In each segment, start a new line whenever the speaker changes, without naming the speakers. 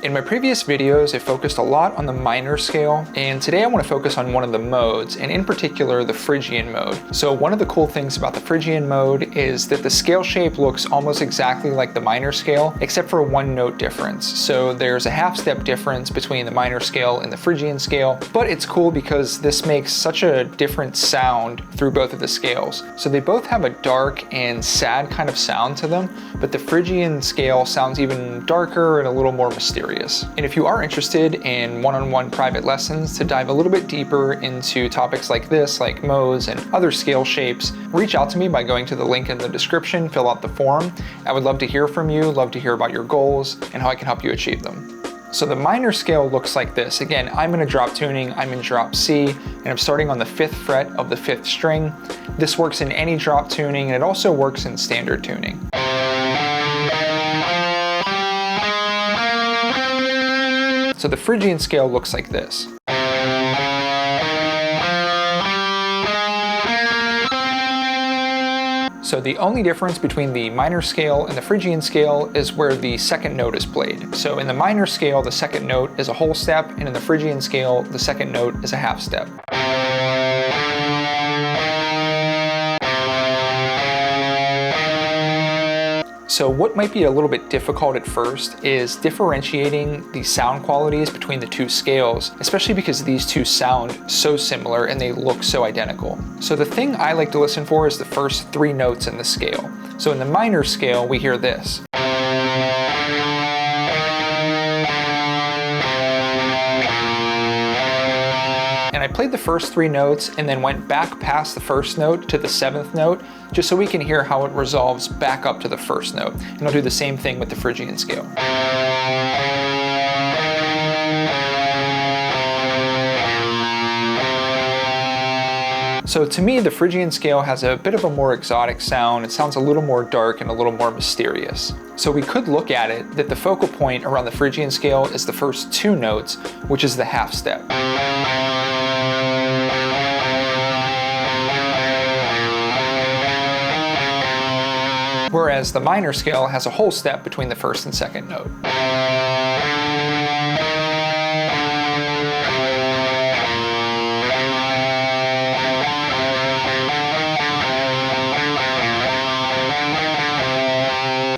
In my previous videos, I focused a lot on the minor scale, and today I want to focus on one of the modes, and in particular the Phrygian mode. So one of the cool things about the Phrygian mode is that the scale shape looks almost exactly like the minor scale, except for one note difference. So there's a half step difference between the minor scale and the Phrygian scale, but it's cool because this makes such a different sound through both of the scales. So they both have a dark and sad kind of sound to them, but the Phrygian scale sounds even darker and a little more mysterious. And if you are interested in one-on-one private lessons to dive a little bit deeper into topics like this, like modes and other scale shapes, reach out to me by going to the link in the description, fill out the form. I would love to hear from you, love to hear about your goals and how I can help you achieve them. So the minor scale looks like this. Again, I'm in a drop tuning, I'm in drop C, and I'm starting on the 5th fret of the 5th string. This works in any drop tuning, and it also works in standard tuning. So the Phrygian scale looks like this. So the only difference between the minor scale and the Phrygian scale is where the second note is played. So in the minor scale, the second note is a whole step, and in the Phrygian scale, the second note is a half step. So what might be a little bit difficult at first is differentiating the sound qualities between the two scales, especially because these two sound so similar and they look so identical. So the thing I like to listen for is the first 3 notes in the scale. So in the minor scale, we hear this. And I played the first 3 notes and then went back past the first note to the 7th note, just so we can hear how it resolves back up to the first note. And I'll do the same thing with the Phrygian scale. So to me, the Phrygian scale has a bit of a more exotic sound. It sounds a little more dark and a little more mysterious. So we could look at it that the focal point around the Phrygian scale is the first 2 notes, which is the half step. Whereas the minor scale has a whole step between the first and second note.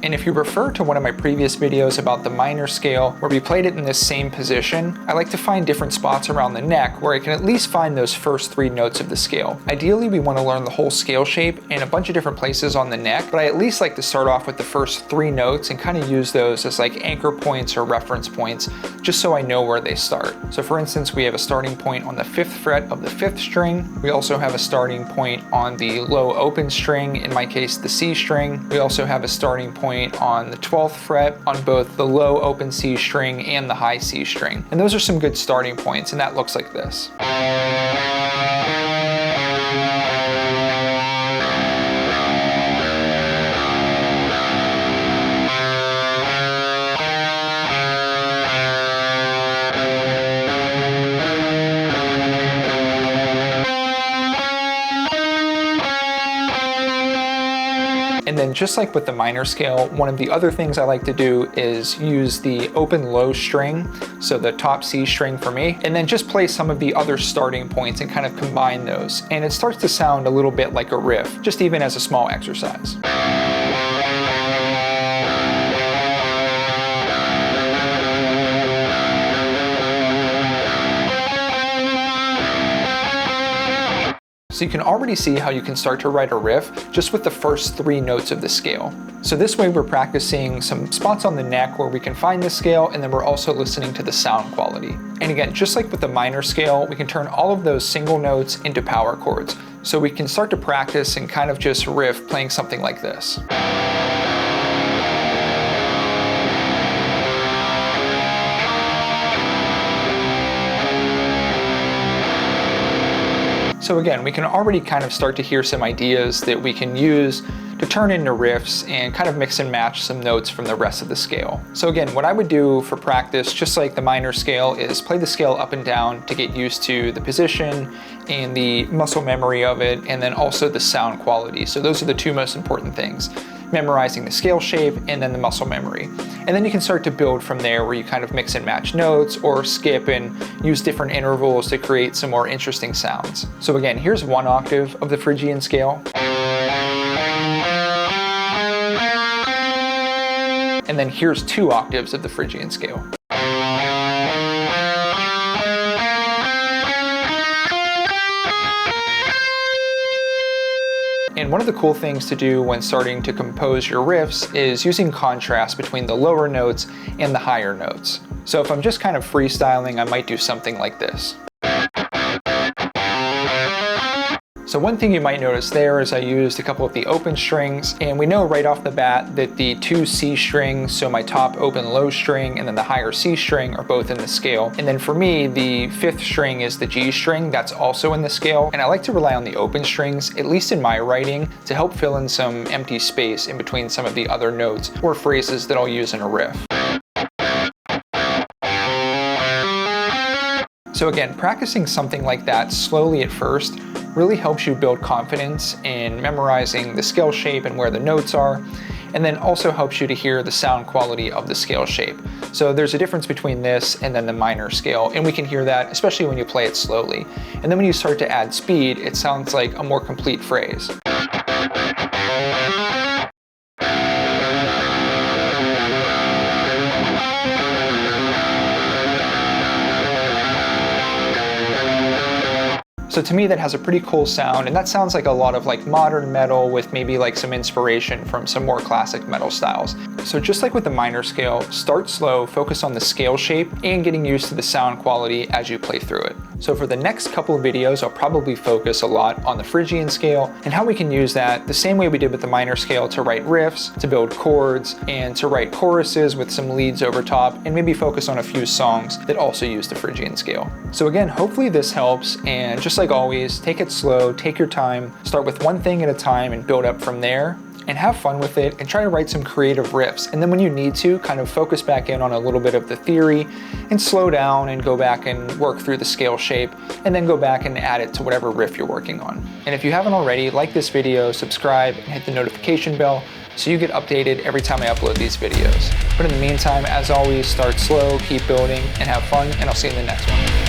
And if you refer to one of my previous videos about the minor scale, where we played it in this same position, I like to find different spots around the neck where I can at least find those first 3 notes of the scale. Ideally, we want to learn the whole scale shape in a bunch of different places on the neck, but I at least like to start off with the first 3 notes and kind of use those as like anchor points or reference points, just so I know where they start. So for instance, we have a starting point on the 5th fret of the 5th string. We also have a starting point on the low open string, in my case, the C string. We also have a starting point on the 12th fret on both the low open C string and the high C string. And those are some good starting points, and that looks like this. And then just like with the minor scale, one of the other things I like to do is use the open low string, so the top C string for me, and then just play some of the other starting points and kind of combine those. And it starts to sound a little bit like a riff, just even as a small exercise. So you can already see how you can start to write a riff just with the first 3 notes of the scale. So this way we're practicing some spots on the neck where we can find the scale, and then we're also listening to the sound quality. And again, just like with the minor scale, we can turn all of those single notes into power chords. So we can start to practice and kind of just riff playing something like this. So again, we can already kind of start to hear some ideas that we can use to turn into riffs and kind of mix and match some notes from the rest of the scale. So again, what I would do for practice, just like the minor scale, is play the scale up and down to get used to the position and the muscle memory of it, and then also the sound quality. So those are the 2 most important things. memorizing the scale shape, and then the muscle memory. And then you can start to build from there, where you kind of mix and match notes or skip and use different intervals to create some more interesting sounds. So again, here's 1 octave of the Phrygian scale. And then here's 2 octaves of the Phrygian scale. And one of the cool things to do when starting to compose your riffs is using contrast between the lower notes and the higher notes. So if I'm just kind of freestyling, I might do something like this. So one thing you might notice there is I used a couple of the open strings, and we know right off the bat that the 2 C strings, so my top open low string and then the higher C string, are both in the scale. And then for me, the 5th string is the G string, that's also in the scale. And I like to rely on the open strings, at least in my writing, to help fill in some empty space in between some of the other notes or phrases that I'll use in a riff. So again, practicing something like that slowly at first really helps you build confidence in memorizing the scale shape and where the notes are, and then also helps you to hear the sound quality of the scale shape. So there's a difference between this and then the minor scale, and we can hear that especially when you play it slowly. And then when you start to add speed, it sounds like a more complete phrase. So to me, that has a pretty cool sound, and that sounds like a lot of like modern metal with maybe like some inspiration from some more classic metal styles. So just like with the minor scale, start slow, focus on the scale shape and getting used to the sound quality as you play through it. So for the next couple of videos, I'll probably focus a lot on the Phrygian scale and how we can use that the same way we did with the minor scale to write riffs, to build chords, and to write choruses with some leads over top, and maybe focus on a few songs that also use the Phrygian scale. So again, hopefully this helps, and just like always, take it slow, take your time, start with one thing at a time and build up from there. And have fun with it and try to write some creative riffs. And then when you need to, kind of focus back in on a little bit of the theory and slow down and go back and work through the scale shape, and then go back and add it to whatever riff you're working on. And if you haven't already, like this video, subscribe, and hit the notification bell so you get updated every time I upload these videos. But in the meantime, as always, start slow, keep building, and have fun, and I'll see you in the next one.